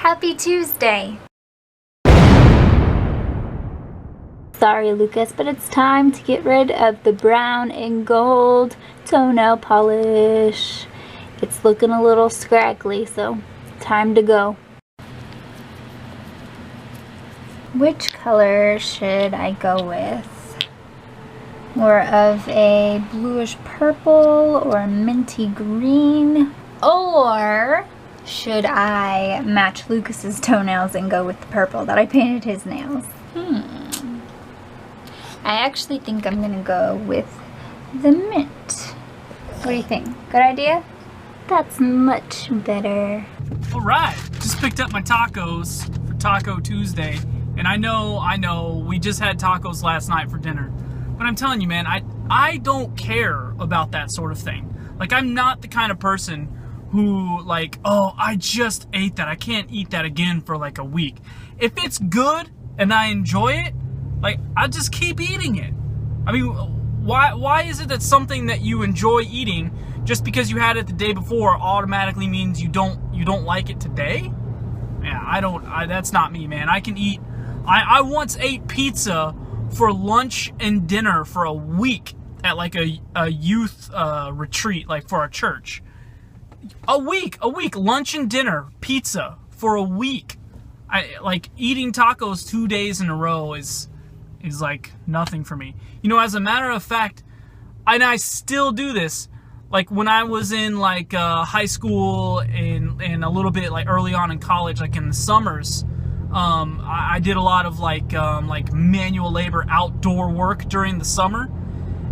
Happy Tuesday! Sorry, Lucas, but it's time to get rid of the brown and gold toenail polish. It's looking a little scraggly, so time to go. Which color should I go with? More of a bluish purple or a minty green? Or should I match Lucas's toenails and go with the purple that I painted his nails? I actually think I'm gonna go with the mint. What do you think? Good idea? That's much better. Alright, just picked up my tacos for Taco Tuesday. And I know, we just had tacos last night for dinner. But I'm telling you, man, I don't care about that sort of thing. Like, I'm not the kind of person who, like, oh, I just ate that. I can't eat that again for like a week. If it's good and I enjoy it, like, I'll just keep eating it. I mean, why is it that something that you enjoy eating just because you had it the day before automatically means you don't like it today? Yeah, that's not me, man. I can eat. I once ate pizza for lunch and dinner for a week at like a youth retreat, like for our church. A week, lunch and dinner, pizza for a week. Like eating tacos 2 days in a row is like nothing for me. You know, as a matter of fact, and I still do this. Like when I was in like high school and a little bit like early on in college, like in the summers, I did a lot of like manual labor outdoor work during the summer,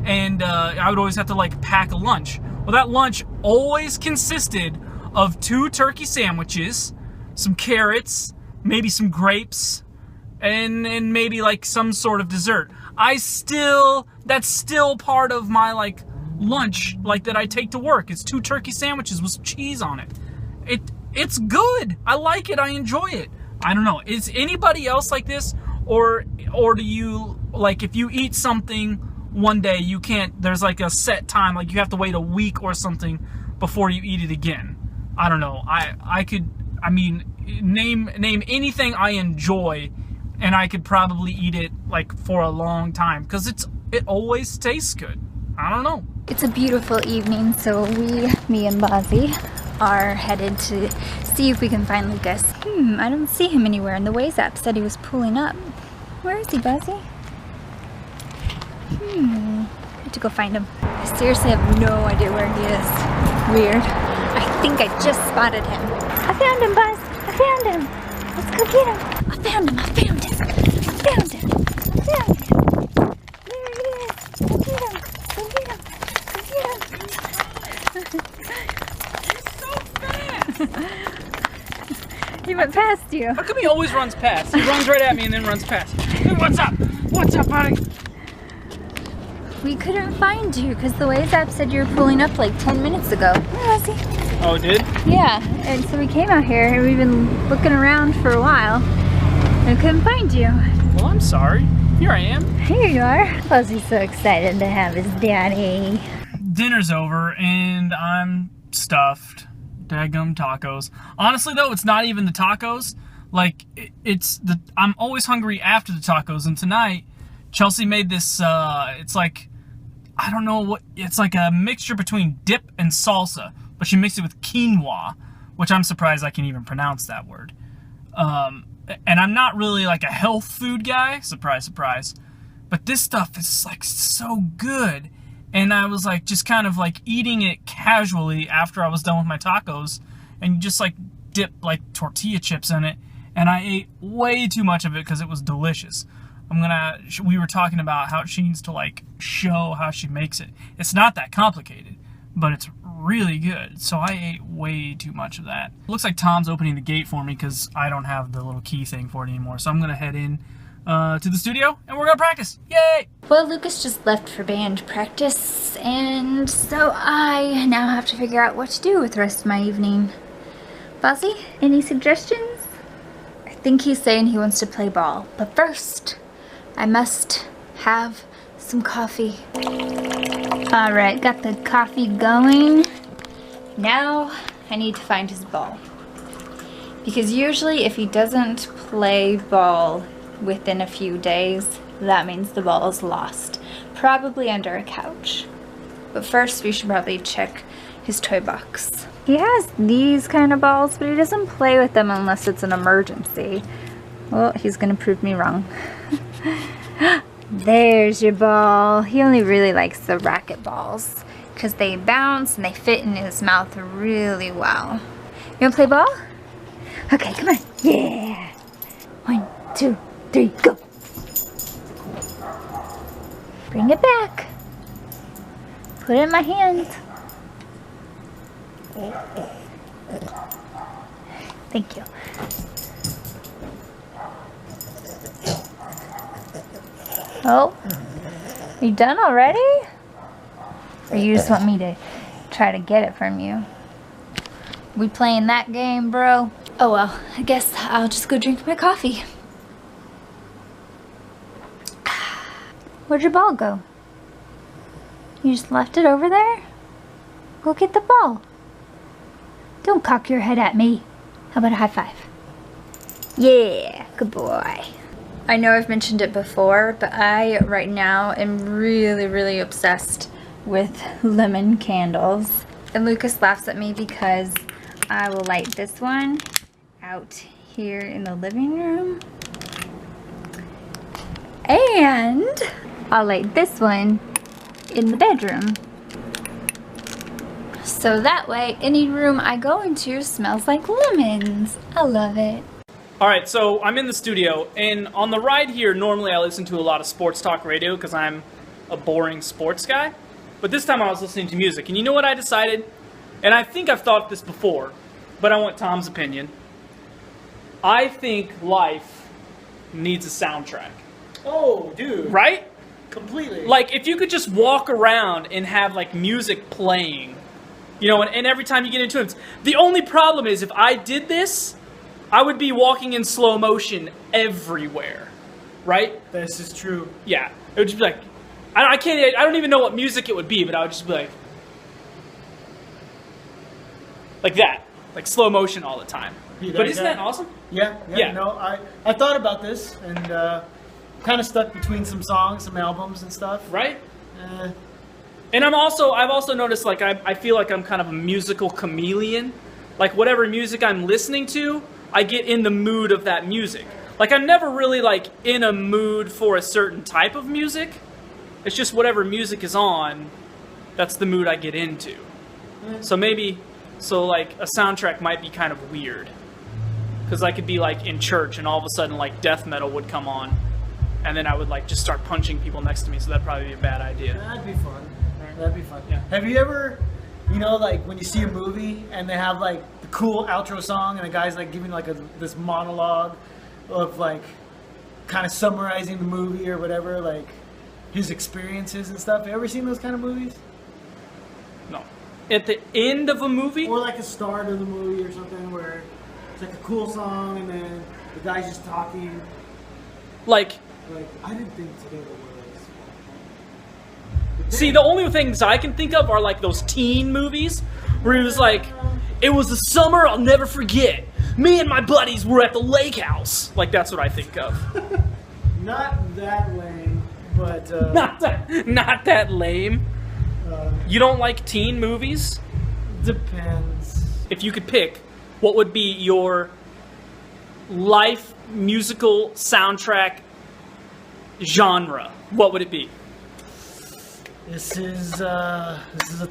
and I would always have to like pack a lunch. Well, that lunch always consisted of 2 turkey sandwiches, some carrots, maybe some grapes, and maybe like some sort of dessert. That's still part of my like lunch, like that I take to work. It's 2 turkey sandwiches with some cheese on it. It's good. I like it. I enjoy it. I don't know. Is anybody else like this, or do you, like, if you eat something one day, you can't, there's like a set time, like you have to wait a week or something before you eat it again? I don't know. I mean, name anything I enjoy and I could probably eat it like for a long time because it always tastes good. I don't know. It's a beautiful evening, so me and Bozzy are headed to see if we can find Lucas. I don't see him anywhere, and the Waze app said he was pulling up. Where is he, Bozzy? I have to go find him. I seriously have no idea where he is. Weird. I think I just spotted him. I found him, Buzz. I found him. Let's go get him. I found him. There he is. Go get him. He went past you. How come he always runs past? He runs right at me and then runs past. Hey, what's up? What's up, buddy? We couldn't find you because the Waze app said you were pulling up like 10 minutes ago. Where was he? Oh, it did? Yeah, and so we came out here and we've been looking around for a while and couldn't find you. Well, I'm sorry. Here I am. Here you are. Fuzzy's so excited to have his daddy. Dinner's over and I'm stuffed. Daggum tacos. Honestly though, it's not even the tacos. Like, I'm always hungry after the tacos, and tonight Chelsea made this, it's like, I don't know what, it's like a mixture between dip and salsa, but she mixed it with quinoa, which I'm surprised I can even pronounce that word. And I'm not really like a health food guy, surprise, surprise, but this stuff is like so good. And I was like just kind of like eating it casually after I was done with my tacos, and you just like dip like tortilla chips in it, and I ate way too much of it because it was delicious. We were talking about how she needs to like show how she makes it. It's not that complicated, but it's really good. So I ate way too much of that. Looks like Tom's opening the gate for me because I don't have the little key thing for it anymore. So I'm gonna head in to the studio and we're gonna practice. Yay! Well, Lucas just left for band practice, and so I now have to figure out what to do with the rest of my evening. Bozzy, any suggestions? I think he's saying he wants to play ball, but first I must have some coffee. Alright, got the coffee going. Now I need to find his ball. Because usually if he doesn't play ball within a few days, that means the ball is lost. Probably under a couch. But first we should probably check his toy box. He has these kind of balls, but he doesn't play with them unless it's an emergency. Well, he's gonna prove me wrong. There's your ball. He only really likes the racket balls because they bounce and they fit in his mouth really well. You wanna play ball? Okay, come on. Yeah. 1, 2, 3, go. Bring it back. Put it in my hands. Thank you. Oh, you done already? Or you just want me to try to get it from you? We playing that game, bro? Oh well, I guess I'll just go drink my coffee. Where'd your ball go? You just left it over there? Go get the ball. Don't cock your head at me. How about a high five? Yeah, good boy. I know I've mentioned it before, but I right now am really obsessed with lemon candles. And Lucas laughs at me because I will light this one out here in the living room. And I'll light this one in the bedroom. So that way, any room I go into smells like lemons. I love it. Alright, so I'm in the studio, and on the ride here, normally I listen to a lot of sports talk radio because I'm a boring sports guy. But this time I was listening to music, and you know what I decided? And I think I've thought this before, but I want Tom's opinion. I think life needs a soundtrack. Oh, dude. Right? Completely. Like, if you could just walk around and have, like, music playing, you know, and every time you get into it. The only problem is, if I did this, I would be walking in slow motion everywhere, right? This is true. Yeah. It would just be like, I don't even know what music it would be, but I would just be like that. Like slow motion all the time. But isn't that awesome? Yeah. No, I thought about this and kind of stuck between some songs, some albums and stuff. Right? And I've also noticed, like, I feel like I'm kind of a musical chameleon. Like, whatever music I'm listening to, I get in the mood of that music. Like, I'm never really, like, in a mood for a certain type of music. It's just whatever music is on, that's the mood I get into. So like, a soundtrack might be kind of weird. Because I could be, like, in church, and all of a sudden, like, death metal would come on. And then I would, like, just start punching people next to me, so that'd probably be a bad idea. That'd be fun. That'd be fun. Yeah. Have you ever, you know, like, when you see a movie, and they have, like, the cool outro song, and the guy's, like, giving, like, this monologue of, like, kind of summarizing the movie or whatever, like, his experiences and stuff. Have you ever seen those kind of movies? No. At the end of a movie? Or like a start of the movie or something where it's like a cool song and then the guy's just talking. Like, I didn't think today was. see, the only things I can think of are like those teen movies where he was like, it was a summer I'll never forget. Me and my buddies were at the lake house. Like, that's what I think of. Not that lame, but Not that lame. You don't like teen movies? Depends. If you could pick, what would be your life musical soundtrack genre? What would it be? This is a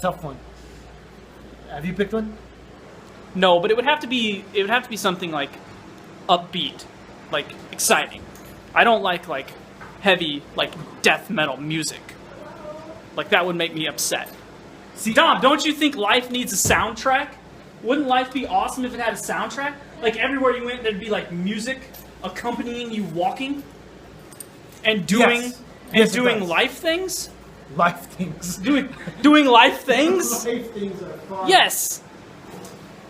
tough one. Have you picked one? No, but it would have to be something like upbeat, like exciting. I don't like heavy like death metal music. Like, that would make me upset. See, Dom, don't you think life needs a soundtrack? Wouldn't life be awesome if it had a soundtrack? Like, everywhere you went, there'd be like music accompanying you walking and doing life things. Life things. Doing life things. Life things are fun. Yes.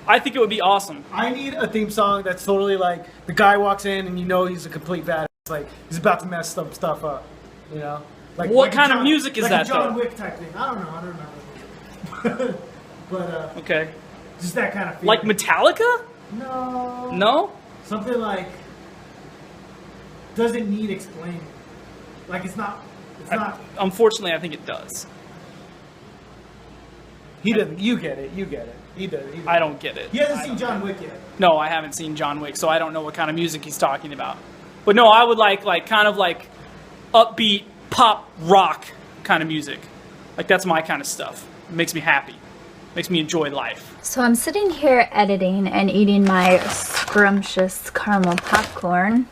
I think it would be awesome. I need a theme song that's totally like the guy walks in and you know he's a complete badass. Like he's about to mess some stuff up. You know. Like, what kind of music is that, though? Like a John though? Wick type thing. I don't remember. But okay. Just that kind of feeling. Like Metallica? No. No? Something like doesn't need explaining. Like it's not. Unfortunately, I think it does. He doesn't. You get it. You get it. He does. I don't get it. He hasn't seen John Wick yet. No, I haven't seen John Wick, so I don't know what kind of music he's talking about. But no, I would like kind of like upbeat pop rock kind of music. Like that's my kind of stuff. It makes me happy. Makes me enjoy life. So I'm sitting here editing and eating my scrumptious caramel popcorn,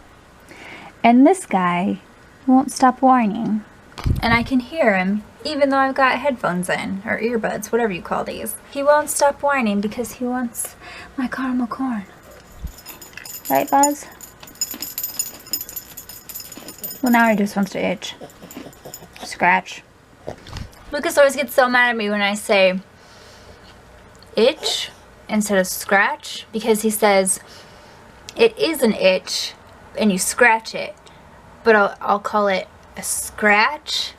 and this guy won't stop whining. And I can hear him, even though I've got headphones in, or earbuds, whatever you call these. He won't stop whining because he wants my caramel corn. Right, Buzz? Well, now he just wants to itch. Scratch. Lucas always gets so mad at me when I say itch instead of scratch, because he says it is an itch and you scratch it, but I'll call it a scratch.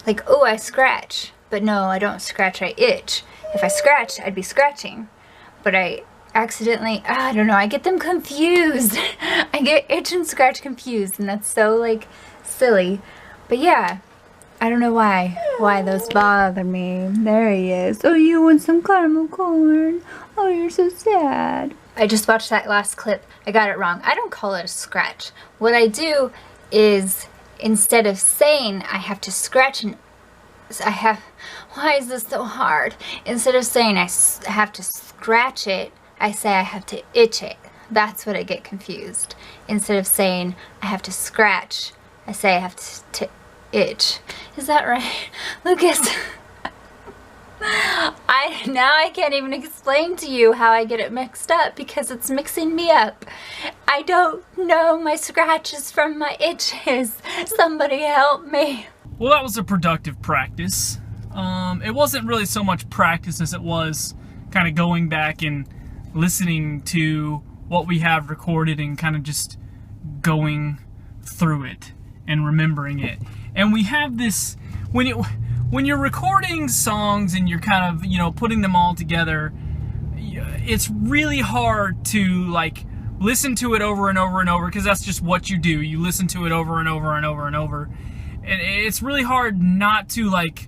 Like, oh, I scratch, but no, I don't scratch, I itch. If I scratch, I'd be scratching, but I accidentally, I don't know, I get them confused. I get itch and scratch confused, and that's so like silly. But yeah, I don't know why those bother me. There he is. Oh, you want some caramel corn? Oh, you're so sad. I just watched that last clip. I got it wrong. I don't call it a scratch. What I do is, instead of saying I have to scratch and why is this so hard? Instead of saying I have to scratch it, I say I have to itch it. That's what I get confused. Instead of saying I have to scratch, I say I have to itch. Is that right? Lucas, now I can't even explain to you how I get it mixed up because it's mixing me up. I don't know my scratches from my itches. Somebody help me. Well, that was a productive practice. It wasn't really so much practice as it was kind of going back and listening to what we have recorded and kind of just going through it and remembering it. And we have this, when you're recording songs and you're kind of, you know, putting them all together, it's really hard to like listen to it over and over and over, because that's just what you do. You listen to it over and over and over and over. And it's really hard not to like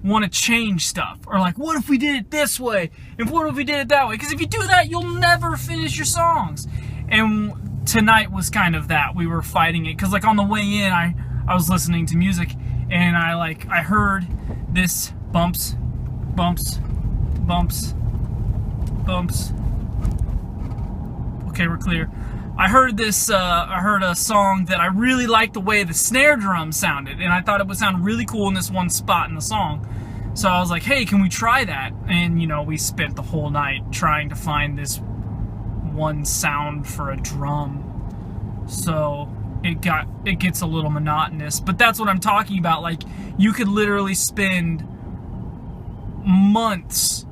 want to change stuff, or like, what if we did it this way? And what if we did it that way? Because if you do that, you'll never finish your songs. And tonight was kind of that. We were fighting it, because like on the way in, I was listening to music, and I heard this bumps, bumps, bumps, bumps. Okay, we're clear. I heard this, I heard a song that I really liked the way the snare drum sounded, and I thought it would sound really cool in this one spot in the song. So I was like, hey, can we try that? And, you know, we spent the whole night trying to find this one sound for a drum. So it gets a little monotonous, but that's what I'm talking about. Like, you could literally spend months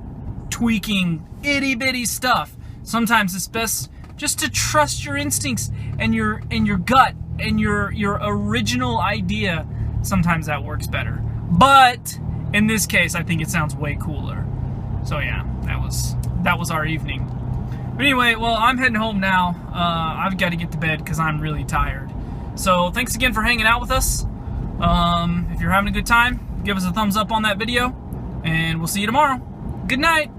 tweaking itty bitty stuff. Sometimes it's best just to trust your instincts and your gut and your original idea. Sometimes that works better, but in this case, I think it sounds way cooler. So yeah, that was our evening. But anyway, well, I'm heading home now. I've got to get to bed because I'm really tired. So thanks again for hanging out with us. If you're having a good time, give us a thumbs up on that video, and we'll see you tomorrow. Good night.